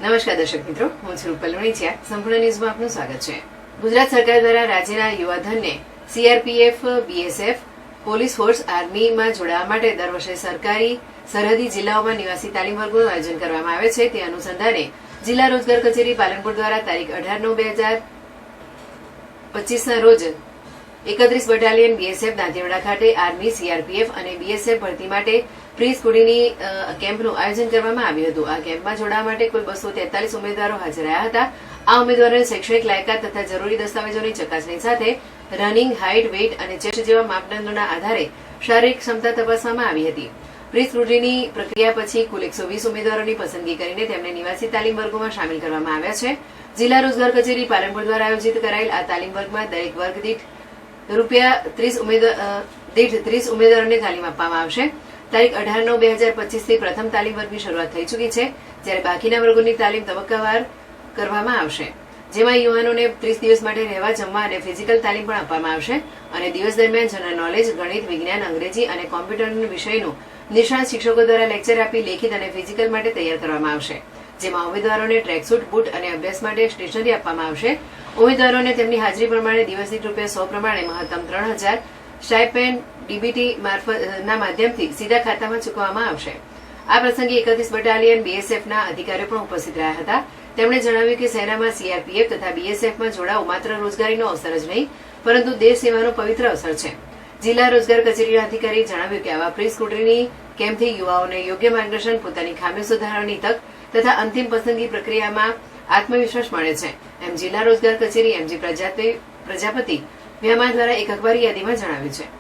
નમસ્કાર દર્શક મિત્રો, હું છું રૂપલ વણિચિયા. સંપૂર્ણ ન્યૂઝમાં આપનું સ્વાગત છે. ગુજરાત સરકાર દ્વારા રાજ્યના યુવાધનને સીઆરપીએફ, બીએસએફ, પોલીસ ફોર્સ, આર્મીમાં જોડાવા માટે દર વર્ષે સરકારી સરહદી જિલ્લાઓમાં નિવાસી તાલીમ વર્ગોનું આયોજન કરવામાં આવે છે. તે અનુસંધાને જિલ્લા રોજગાર કચેરી પાલનપુર દ્વારા તારીખ 18/9/2025ના રોજ 31 બટાલિયન બીએસએફ દાંતીવાડા ખાતે આર્મી, સીઆરપીએફ અને બીએસએફ ભરતી માટે પ્રી સ્કૂલિંગ કેમ્પનું આયોજન કરવામાં આવ્યું હતું. આ કેમ્પમાં જોડાવા માટે કુલ 243 ઉમેદવારો હાજર રહ્યા હતા. આ ઉમેદવારોને શૈક્ષણિક લાયકાત તથા જરૂરી દસ્તાવેજોની ચકાસણી સાથે રનિંગ, હાઇટ, વેઇટ અને ચેસ્ટ જેવા માપદંડોના આધારે શારીરિક ક્ષમતા તપાસવામાં આવી હતી. પ્રી સ્ક્રુટિની પ્રક્રિયા પછી કુલ 120 ઉમેદવારોની પસંદગી કરીને તેમને નિવાસી તાલીમ વર્ગોમાં સામેલ કરવામાં આવ્યા છે. જિલ્લા રોજગાર કચેરી પાલનપુર દ્વારા આયોજિત કરાયેલ આ તાલીમ વર્ગમાં દરેક વર્ગ દીઠ ₹30 ઉમેદવારોને તાલીમ આપવામાં આવશે. તારીખ 18/9/2025 થી પ્રથમ તાલીમ વર્ગની શરૂઆત થઈ ચૂકી છે, જ્યારે બાકીના વર્ગોની તાલીમ તબક્કાવાર કરવામાં આવશે, જેમાં યુવાનોને 30 દિવસ માટે રહેવા, જમવા અને ફિઝિકલ તાલીમ પણ આપવામાં આવશે અને દિવસ દરમિયાન જનરલ નોલેજ, ગણિત, વિજ્ઞાન, અંગ્રેજી અને કોમ્પ્યુટર વિષયનું નિષ્ણાત શિક્ષકો દ્વારા લેક્ચર આપી લેખિત અને ફિઝિકલ માટે તૈયાર કરવામાં આવશે, જેમાં ઉમેદવારોને ટ્રેકસૂટ, બૂટ અને અભ્યાસ માટે સ્ટેશનરી આપવામાં આવશે. ઉમેદવારોને તેમની હાજરી પ્રમાણે દિવસ દીઠ ₹100 પ્રમાણે મહત્તમ 3000 સ્ટાઇપેન્ડ ડીબીટી મારફતના માધ્યમથી સીધા ખાતામાં ચૂકવવામાં આવશે. આ પ્રસંગે 31 બટાલિયન બીએસએફના અધિકારીઓ પણ ઉપસ્થિત રહ્યા હતા. તેમણે જણાવ્યું કે સેનામાં સીઆરપીએફ તથા બીએસએફમાં જોડાવું માત્ર રોજગારીનો અવસર જ નહીં, પરંતુ દેશ સેવાનો પવિત્ર અવસર છે. જિલ્લા રોજગાર કચેરીના અધિકારીએ જણાવ્યું કે આવા પ્રી સ્ક્રુટિની કેમ્પથી યુવાઓને યોગ્ય માર્ગદર્શન, પોતાની ખામીઓ સુધારવાની તક તથા અંતિમ પસંદગી પ્રક્રિયામાં આત્મવિશ્વાસ મળે છે, એમ જિલ્લા રોજગાર કચેરી એમજી પ્રજાપતિ વ્યામા દ્વારા એક અખબારી યાદીમાં જણાવ્યું છે.